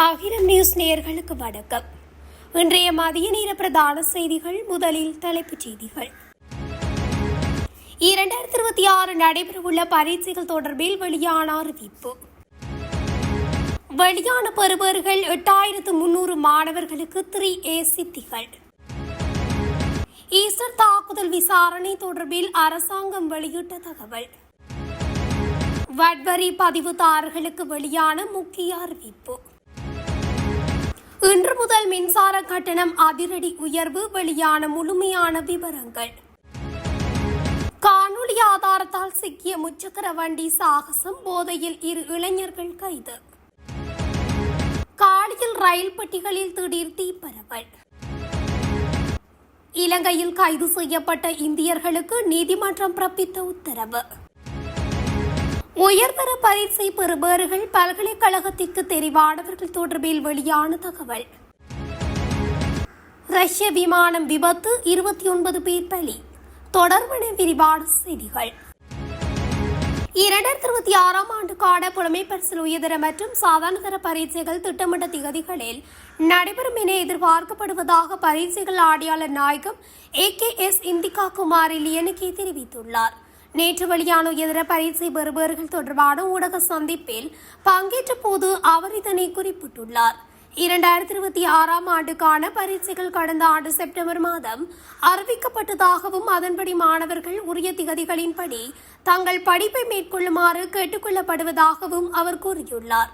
அகிலம் நியூஸ் நேயர்களுக்கு வணக்கம். இன்றைய மதிய நேர பிரதான செய்திகள். முதலில் தலைப்புச் செய்திகள். 2026 நடைபெறவுள்ள பரீட்சைகள் தொடர்பில் வெளியான அறிவிப்பு. வெளியான பெறுபவர்கள் 8300 மாணவர்களுக்கு 3A சித்திகள். ஈஸ்டர் தாக்குதல் விசாரணை தொடர்பில் அரசாங்கம் வெளியிட்ட தகவல். வட்வரி பதிவுதாரர்களுக்கு வெளியான முக்கிய அறிவிப்பு. இன்று முதல் மின்சார கட்டணம் அதிரடி உயர்வு, வெளியான முழுமையான விவரங்கள். காணொலி ஆதாரத்தால் சிக்கிய முச்சக்கர வண்டி சாகசம், போதையில் 2 இளைஞர்கள் கைது. காலியில் ரயில் பெட்டிகளில் திடீர் தீப்பரவல். இலங்கையில் கைது செய்யப்பட்ட இந்தியர்களுக்கு நீதிமன்றம் பிறப்பித்த உத்தரவு. உயர்தர பரீட்சை பெறுபவர்கள் பல்கலைக்கழகத்திற்கு தெரிவானவர்கள் தொடர்பில் வெளியான தகவல். ரஷ்ய விமானம் விபத்து, 29 பேர் பலி. தொடர்பான விரிவான செய்திகள். 2026 ஆண்டுக்கான புலமை பரிசில் உயர்தர மற்றும் சாதாரணதர பரீட்சைகள் திட்டமிட்ட திகதிகளில் நடைபெறும் என எதிர்பார்க்கப்படுவதாக பரீட்சைகள் ஆணையாளர் நாயகம் AKS இந்திகா குமாரி லியனுக்கே தெரிவித்துள்ளார். நேற்று வெளியான உயர்தர பரீட்சை பெறுபவர்கள் தொடர்பான ஊடக சந்திப்பில் பங்கேற்ற போது அவர் இதனை குறிப்பிட்டுள்ளார். 2026 ஆண்டுக்கான பரீட்சைகள் கடந்த ஆண்டு செப்டம்பர் மாதம் அறிவிக்கப்பட்டதாகவும் அதன்படி மாணவர்கள் உரிய திகதிகளின்படி தங்கள் படிப்பை மேற்கொள்ளுமாறு கேட்டுக் கொள்ளப்படுவதாகவும் அவர் கூறியுள்ளார்.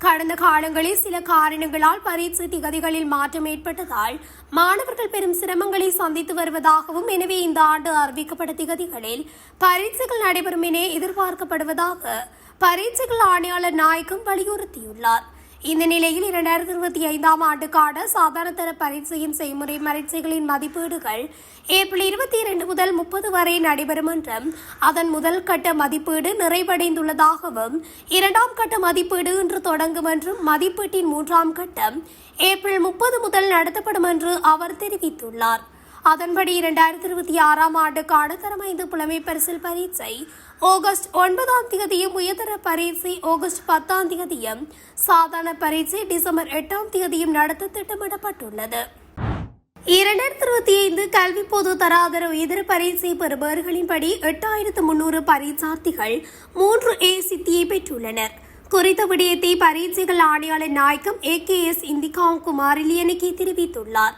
கடந்த காலங்களில் சில காரணங்களால் பரீட்சை திகதிகளில் மாற்றம் ஏற்பட்டதால் மாணவர்கள் பெரும் சிரமங்களை சந்தித்து வருவதாகவும், எனவே இந்த ஆண்டு அறிவிக்கப்பட்ட திகதிகளில் பரீட்சைகள் நடைபெறும் என எதிர்பார்க்கப்படுவதாக பரீட்சைகள் ஆணையாளர் நாயகம் வலியுறுத்தியுள்ளார். இந்த நிலையில் 2025 ஆண்டுக்கான சாதாரணதர பரீட்சையின் செய்முறை பரீட்சைகளின் மதிப்பீடுகள் ஏப்ரல் 22 முதல் 30 வரை நடைபெறும் என்றும், அதன் முதல் கட்ட மதிப்பீடு நிறைவடைந்துள்ளதாகவும், 2ஆம் கட்ட மதிப்பீடு இன்று தொடங்கும் என்றும், மதிப்பீட்டின் 3ஆம் கட்டம் ஏப்ரல் 30 முதல் நடத்தப்படும் என்று அவர் தெரிவித்துள்ளார். அதன்படி 2026 ஆண்டுக்கான தரம் 5 புலமை பரிசில் பரீட்சை ஆகஸ்ட் 9ஆம் தேதியும், உயர்தர பரீட்சை ஆகஸ்ட் 10ஆம் தேதியும், சாதாரண பரீட்சை டிசம்பர் 8ஆம் தேதியும் நடத்த திட்டமிடப்பட்டுள்ளது. 2025 கல்வி பொது தராதர உயர்தர பரீட்சை பெறுபவர்களின்படி 8300 பரீட்சார்த்திகள் 3A சித்தியை பெற்றுள்ளனர். குறித்த விடயத்தை பரீட்சைகள் ஆணையாளர் நாயகம் AKS இந்திகா குமாரி லியனுக்கே தெரிவித்துள்ளார்.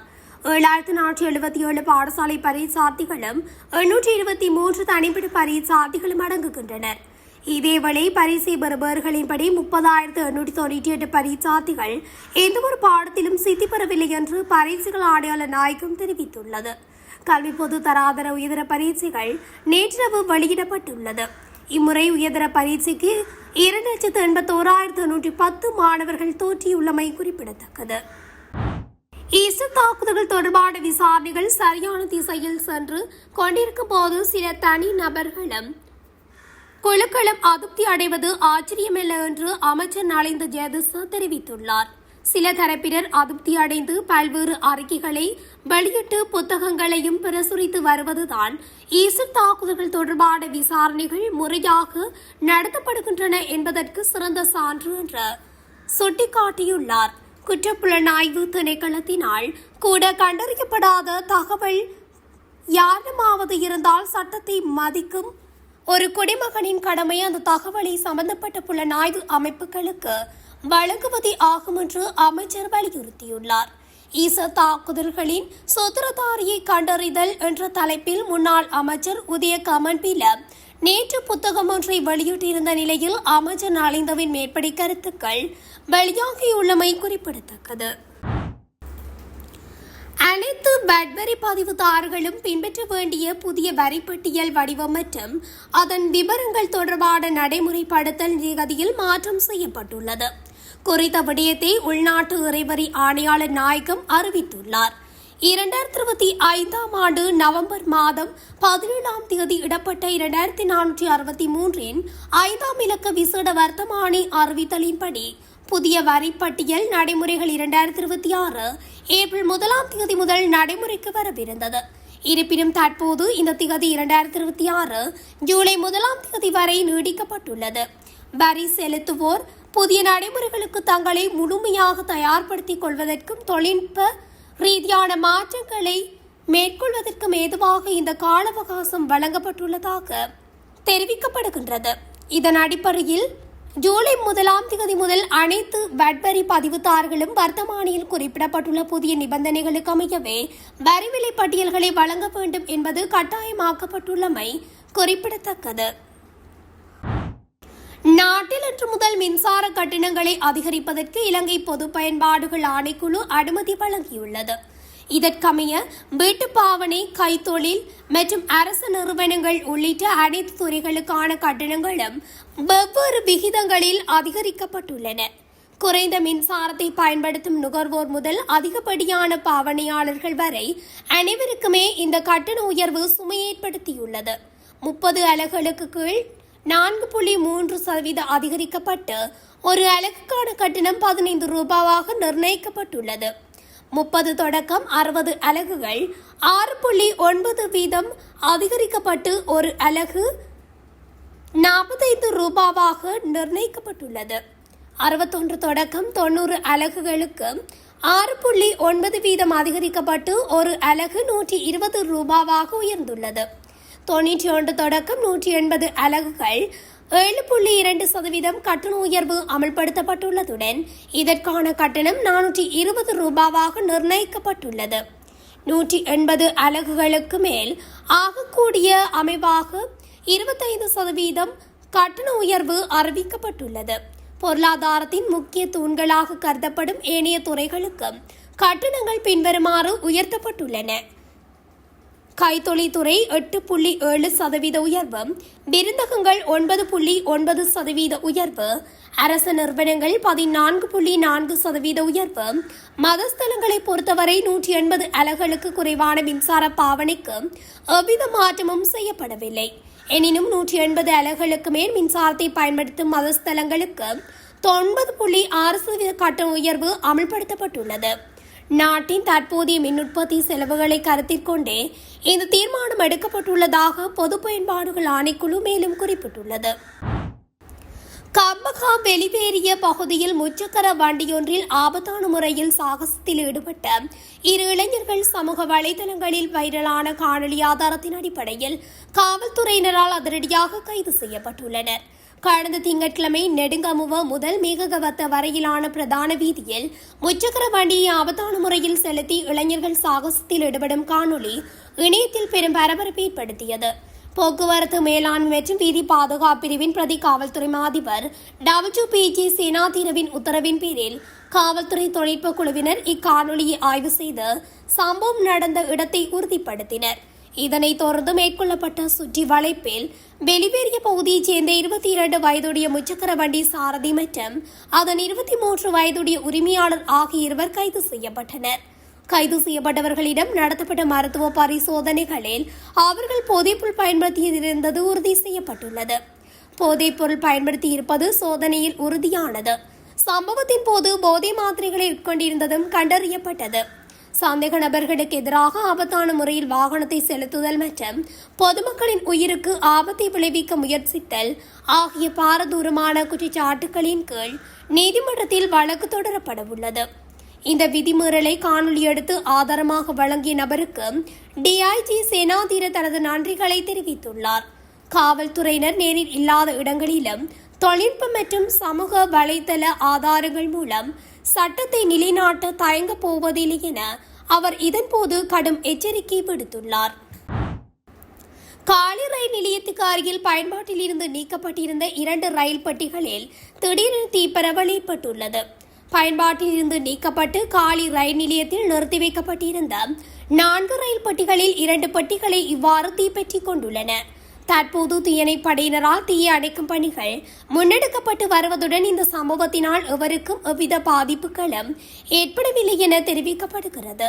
7477 பாடசாலை பரீட்சார்த்திகளும் 823 தனிப்பட்ட பரீட்சார்த்திகளும் அடங்குகின்றனர். இதேவேளை பரீட்சை பெறுபவர்களின்படி 30,898 பரீட்சார்த்திகள் எந்தவொரு பாடத்திலும் சித்தி பெறவில்லை என்று பரீட்சைகள் ஆணையாளர் நாயகம் தெரிவித்துள்ளது. கல்வி பொது தராதர உயர்தர பரீட்சைகள் நேற்றிரவு வெளியிடப்பட்டுள்ளது. இம்முறை உயர்தர பரீட்சைக்கு 2,81,110 மாணவர்கள் தோற்றியுள்ளமை குறிப்பிடத்தக்கது. ஈஸ்டர் தாக்குதல்கள் தொடர்பான விசாரணைகள் சரியான திசையில் சென்று கொண்டிருக்கும் போது சில தனி நபர்களும் குழுக்களும் அதிருப்தி அடைவது ஆச்சரியமில்லை என்று அமைச்சர் நலிந்த ஜெயதிச தெரிவித்துள்ளார். சில தரப்பினர் அதிருப்தி அடைந்து பல்வேறு அறிக்கைகளை வெளியிட்டு புத்தகங்களையும் பிரசுரித்து வருவதுதான் ஈஸ்டர் தாக்குதல்கள் தொடர்பான விசாரணைகள் முறையாக நடத்தப்படுகின்றன என்பதற்கு சிறந்த சான்று என்று சுட்டிக்காட்டியுள்ளார். குற்றப்புலனாய்வு திணைக்களத்தினால் கூட கண்டறியப்படாத தகவல் யாருமாவது இருந்தால் சட்டத்தை மதிக்கும் ஒரு குடிமகனின் கடமை அந்த தகவலை சம்பந்தப்பட்ட புலனாய்வு அமைப்புகளுக்கு வழங்குவதே ஆகும் என்று அமைச்சர் வலியுறுத்தியுள்ளார். ஈஸ்டர் தாக்குதல்களின் சூத்திரதாரியை கண்டறிதல் என்ற தலைப்பில் முன்னாள் அமைச்சர் உதய கமன்பில நேற்று புத்தகம் ஒன்றை வெளியிட்டிருந்த நிலையில் அமைச்சர் நலிந்தவின் மேற்படி கருத்துக்கள் வெளியாகியுள்ளமை குறிப்பிடத்தக்கது. அனைத்து வட்வரி பதிவுதாரர்களும் பின்பற்ற வேண்டிய புதிய வரிப்பட்டியல் வடிவம் மற்றும் அதன் விவரங்கள் தொடர்பான நடைமுறைப்படுத்தல் நிகதியில் மாற்றம் செய்யப்பட்டுள்ளது. குறித்த விடயத்தை உள்நாட்டு இறைவரி ஆணையாளர் நாயகம் அறிவித்துள்ளார். 2025 ஆண்டு நவம்பர் மாதம் 17ஆம் தேதி இடப்பட்ட 2463 5ஆம் இலக்க விசேட வர்த்தமானி அறிவித்தலின்படி புதிய வரிப்பட்டியல் நடைமுறைகள் 2026 ஏப்ரல் 1ஆம் தேதி முதல் நடைமுறைக்கு வரவிருந்தது. இருப்பினும் தற்போது இந்த திகதி 2026 ஜூலை 1ஆம் தேதி வரை நீடிக்கப்பட்டுள்ளது. வரி செலுத்துவோர் புதிய நடைமுறைகளுக்கு தங்களை முழுமையாக தயார்படுத்திக் கொள்வதற்கும் தொழில்நுட்ப ரீதியான மாற்றங்களை மேற்கொள்வதற்கும் ஏதுவாக இந்த கால அவகாசம் வழங்கப்பட்டுள்ளதாக தெரிவிக்கப்படுகின்றது. இதன் அடிப்படையில் ஜூலை 1ஆம் தேதி முதல் அனைத்து வட்வரி பதிவுதாரர்களும் வர்த்தமானியில் குறிப்பிடப்பட்டுள்ள புதிய நிபந்தனைகளுக்கு அமையவே வரிவிலை பட்டியல்களை வழங்க வேண்டும் என்பது கட்டாயமாக்கப்பட்டுள்ளமை குறிப்பிடத்தக்கது. நாட்டில் இன்று முதல் மின்சார கட்டணங்களை அதிகரிப்பதற்கு இலங்கை பொது பயன்பாடுகள் ஆணைக்குழு அனுமதி வழங்கியுள்ளது. இதற்கமைய வீட்டுப்பாவனை, கைத்தொழில் மற்றும் அரசு நிறுவனங்கள் உள்ளிட்ட அனைத்து துறைகளுக்கான கட்டணங்களும் வெவ்வேறு விகிதங்களில் அதிகரிக்கப்பட்டுள்ளன. குறைந்த மின்சாரத்தை பயன்படுத்தும் நுகர்வோர் முதல் அதிகப்படியான பாவனையாளர்கள் வரை அனைவருக்குமே இந்த கட்டண உயர்வு சுமையேற்படுத்தியுள்ளது. 30 அலகுகளுக்கு கீழ் 4.3% அதிகரிக்கப்பட்டு ஒரு அலகுக்கான கட்டணம் 15 ரூபாவாக நிர்ணயிக்கப்பட்டுள்ளது. 30 தொடக்கம் 60 அலகுகள் 6.9% அதிகரிக்கப்பட்டு ஒரு அலகு 45 ரூபாவாக நிர்ணயிக்கப்பட்டுள்ளது. 61 தொடக்கம் 90 அலகுகளுக்கு 6.9% அதிகரிக்கப்பட்டு ஒரு அலகு 120 ரூபாவாக உயர்ந்துள்ளது. 91 தொடக்கம் 180 அலகுகள் 7.2% கட்டண உயர்வு அமல்படுத்தப்பட்டுள்ளதுடன் இதற்கான கட்டணம் 420 ரூபாவாக நிர்ணயிக்கப்பட்டுள்ளது. 180 அலகுகளுக்கு மேல் ஆகக்கூடிய அமைவாக 25% கட்டண உயர்வு அறிவிக்கப்பட்டுள்ளது. பொருளாதாரத்தின் முக்கிய தூண்களாக கருதப்படும் ஏனைய துறைகளுக்கு கட்டணங்கள் பின்வருமாறு உயர்த்தப்பட்டுள்ளன. கைத்தொழில்துறை 8.7% உயர்வு, விருந்தகங்கள் 9.9% உயர்வு, அரசு நிறுவனங்கள் 14.4% உயர்வு. மதஸ்தலங்களை பொறுத்தவரை 180 அலகுகளுக்கு குறைவான மின்சார பாவனைக்கு எவ்வித மாற்றமும் செய்யப்படவில்லை. எனினும் 180 அலகுகளுக்கு மேல் மின்சாரத்தை பயன்படுத்தும் மதஸ்தலங்களுக்கு 9.6% கட்டண உயர்வு அமல்படுத்தப்பட்டுள்ளது. நாட்டின் தற்போதைய மின் உற்பத்தி செலவுகளை கருத்தில் கொண்டே இந்த தீர்மானம் எடுக்கப்பட்டுள்ளதாக பொது பயன்பாடுகள் ஆணைக்குழு மேலும் குறிப்பிட்டுள்ளது. கம்பகா வெளிவேறிய பகுதியில் முச்சக்கர வண்டியொன்றில் ஆபத்தான முறையில் சாகசத்தில் ஈடுபட்ட 2 இளைஞர்கள் சமூக வலைதளங்களில் வைரலான காணொலி ஆதாரத்தின் அடிப்படையில் காவல்துறையினரால் அதிரடியாக கைது செய்யப்பட்டுள்ளனர். கடந்த திங்கட்கிழமை நெடுங்கமுவ முதல் மேககவத்த வரையிலான பிரதான வீதியில் முச்சக்கர வண்டியை ஆபத்தான முறையில் செலுத்தி இளைஞர்கள் சாகசத்தில் ஈடுபடும் காணொலி இணையத்தில் பெரும் பரபரப்பை ஏற்படுத்தியது. போக்குவரத்து மேலாண்மை மற்றும் வீதி பாதுகாப்பு பிரிவின் பிரதி காவல்துறை அதிபர் WPG சேனாதீரவின் உத்தரவின் பேரில் காவல்துறை தொழில்நுட்ப குழுவினர் இக்காணொலியை ஆய்வு செய்து சம்பவம் நடந்த இடத்தை உறுதிப்படுத்தினர். இதனைத் தொடர்ந்து மேற்கொள்ளப்பட்ட சுற்றி வளைப்பில் வெளிவேறிய பகுதியைச் சேர்ந்த 22 வயதுடைய முச்சக்கர வண்டி சாரதி மற்றும் அதன் 23 வயதுடைய உரிமையாளர் ஆகிய இருவர் கைது செய்யப்பட்டனர். கைது செய்யப்பட்டவர்களிடம் நடத்தப்பட்ட மருத்துவ பரிசோதனைகளில் அவர்கள் போதைப்பொருள் பயன்படுத்தியிருந்தது உறுதி செய்யப்பட்டுள்ளது. போதைப்பொருள் பயன்படுத்தியிருப்பது சோதனையில் உறுதியானது. சம்பவத்தின் போது போதை மாத்திரைகளை உட்கொண்டிருந்ததும் கண்டறியப்பட்டது. சந்தேக நபர்களுக்கு எதிராக ஆபத்தான முறையில் வாகனத்தை செலுத்துதல் மற்றும் பொதுமக்களின் உயிருக்கு ஆபத்தை விளைவிக்க முயற்சித்தல் ஆகிய பாரதூரமான குற்றச்சாட்டுகளின் கீழ் நீதிமன்றத்தில் வழக்கு தொடரப்பட உள்ளது. இந்த விதிமீறலை காணொலி எடுத்து ஆதாரமாக வழங்கிய நபருக்கு DIG சேனாதீர தனது நன்றிகளை தெரிவித்துள்ளார். காவல்துறையினர் நேரில் இல்லாத இடங்களிலும் தொழில்நுட்பம் மற்றும் சமூக வலைதள ஆதாரங்கள் மூலம் சட்டத்தை நிலைநாட்ட தயங்கப் போவதில்லை என அவர் இதன்போது கடும் எச்சரிக்கை விடுத்துள்ளார். காலி ரயில் நிலையத்துக்கு அருகில் பயன்பாட்டில் இருந்து நீக்கப்பட்டிருந்த 2 ரயில் பெட்டிகளில் திடீரென தீப்பரவல் ஏற்பட்டுள்ளது. பயன்பாட்டில் இருந்து நீக்கப்பட்டு காலி ரயில் நிலையத்தில் நிறுத்தி வைக்கப்பட்டிருந்த 4 ரயில் பெட்டிகளில் 2 பெட்டிகளை இவ்வாறு தீப்பற்றிக் கொண்டுள்ளன. தற்போது தீயணைப்படையினரால் தீயை அணைக்கும் பணிகள் முன்னெடுக்கப்பட்டு வருவதுடன் இந்த சம்பவத்தினால் எவருக்கும் எவ்வித பாதிப்புகளும் ஏற்படவில்லை என தெரிவிக்கப்படுகிறது.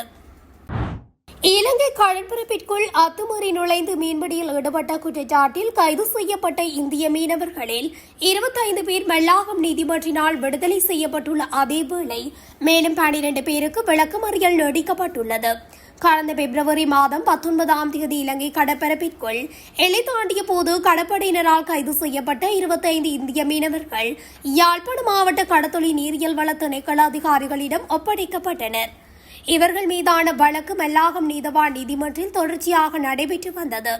இலங்கை கடற்பரப்பிற்குள் அத்துமீறி நுழைந்து மீன்பிடியில் ஈடுபட்ட குற்றச்சாட்டில் கைது செய்யப்பட்ட இந்திய மீனவர்களில் 25 பேர் மெல்லாகம் நீதிமன்றினால் விடுதலை செய்யப்பட்டுள்ள அதேவேளை மேலும் 12 பேருக்கு விளக்கமறியல் நீடிக்கப்பட்டுள்ளது. கடந்த பிப்ரவரி மாதம் 19ஆம் தேதி இலங்கை கடற்பரப்பிற்குள் எல்லை தாண்டிய போது கடற்படையினரால் கைது செய்யப்பட்ட 25 இந்திய மீனவர்கள் யாழ்ப்பாணம் மாவட்ட கடத்தொழில் நீரியல் வள திணைக்கள அதிகாரிகளிடம் ஒப்படைக்கப்பட்டனர். இவர்கள் மீதான வழக்கு மெல்லாகம் நீதவான் நீதிமன்றில் தொடர்ச்சியாக நடைபெற்று வந்தது.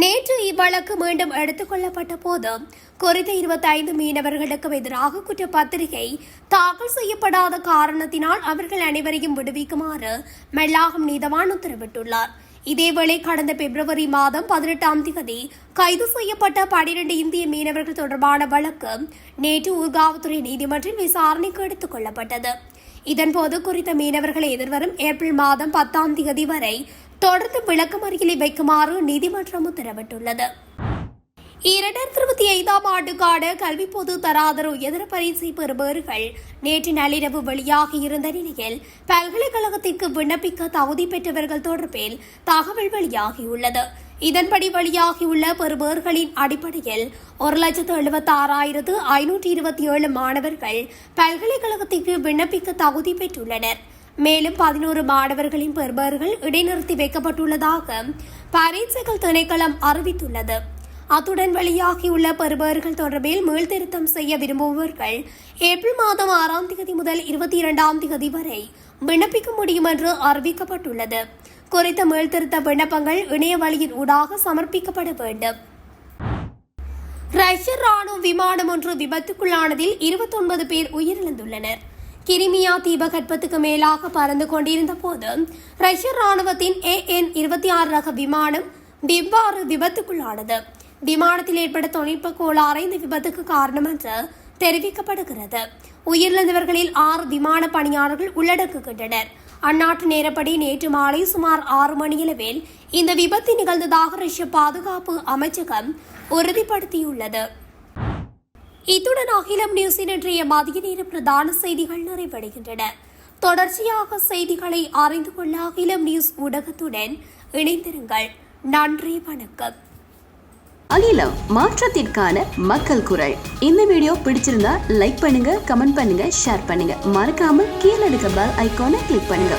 நேற்று இவ்வழக்கு மீண்டும் எடுத்துக் கொள்ளப்பட்ட போது குறித்த 25 மீனவர்களுக்கு எதிராக குற்றப்பத்திரிகை தாக்கல் செய்யப்படாத காரணத்தினால் அவர்கள் அனைவரையும் விடுவிக்குமாறு மெல்லாகம் நீதவான் உத்தரவிட்டுள்ளார். இதேவேளை கடந்த பிப்ரவரி மாதம் 18ஆம் தேதி கைது செய்யப்பட்ட 12 இந்திய மீனவர்கள் தொடர்பான வழக்கு நேற்று ஊர்காவல்துறை நீதிமன்றில் விசாரணைக்கு எடுத்துக் கொள்ளப்பட்டது. இதன்போது குறித்த மீனவர்களை எதிர்வரும் ஏப்ரல் மாதம் 10ஆம் தேதி வரை தொடர்ந்து விளக்கமறியலை வைக்குமாறு நீதிமன்றம் உத்தரவிட்டுள்ளது. 2025ஆம் ஆண்டுக்கான கல்வி பொது தராதர உயர்தர பரீட்சை பெறுபவர்கள் நேற்று நள்ளிரவு வெளியாகியிருந்த நிலையில் பல்கலைக்கழகத்திற்கு விண்ணப்பிக்க தகுதி பெற்றவர்கள் தொடர்பில் தகவல் வெளியாகியுள்ளது. இதன்படி வெளியாகியுள்ள பெறுபவர்களின் அடிப்படையில் 1,76,527 மாணவர்கள் பல்கலைக்கழகத்திற்கு விண்ணப்பிக்க தகுதி பெற்றுள்ளனர். மேலும் 11 மாணவர்களின் பெறுபவர்கள் இடைநிறுத்தி வைக்கப்பட்டுள்ளதாக பரீட்சைகள் திணைக்களம் அறிவித்துள்ளது. அத்துடன் வெளியாகியுள்ள பெறுபவர்கள் தொடர்பில் மீள்திருத்தம் செய்ய விரும்புபவர்கள் ஏப்ரல் மாதம் 6ஆம் தேதி முதல் 22ஆம் தேதி வரை விண்ணப்பிக்க முடியும் என்று அறிவிக்கப்பட்டுள்ளது. குறித்த மீள்திருத்த விண்ணப்பங்கள் இணைய வழியின் ஊடாக சமர்ப்பிக்கப்பட வேண்டும். ரஷ்ய ராணுவ விமானம் ஒன்று விபத்துக்குள்ளானதில் 29 பேர் உயிரிழந்துள்ளனர். கிரிமியா தீபகற்பத்துக்கு மேலாக பறந்து கொண்டிருந்த போது ரஷ்ய ராணுவத்தின் AN-26 ரக விமானம் இவ்வாறு விபத்துக்குள்ளானது. விமானத்தில் ஏற்பட்ட தொழில்நுட்ப கோளாறு இந்த விபத்துக்கு காரணம் என்று தெரிவிக்கப்படுகிறது. உயிரிழந்தவர்களில் 6 விமான பணியாளர்கள் உள்ளடக்குகின்றனர். அந்நாட்டு நேரப்படி நேற்று மாலை சுமார் 6 மணியளவில் இந்த விபத்து நிகழ்ந்ததாக ரஷ்ய பாதுகாப்பு அமைச்சகம் உறுதிப்படுத்தியுள்ளது. இத்துடன் அகிலம் நியூஸின் இன்றைய மதிய நேர பிரதான செய்திகள் நிறைவடைகின்றன. தொடர்ச்சியாக செய்திகளை அறிந்து கொள்ள அகிலம் நியூஸ் ஊடகத்துடன் இணைந்திருங்கள். நன்றி, வணக்கம். அகிலம் மாற்றத்திற்கான மக்கள் குரல். இந்த வீடியோ பிடிச்சிருந்தா லைக் பண்ணுங்க, கமெண்ட் பண்ணுங்க, ஷேர் பண்ணுங்க. மறக்காம கீழே இருக்க பெல் ஐகானை கிளிக் பண்ணுங்க.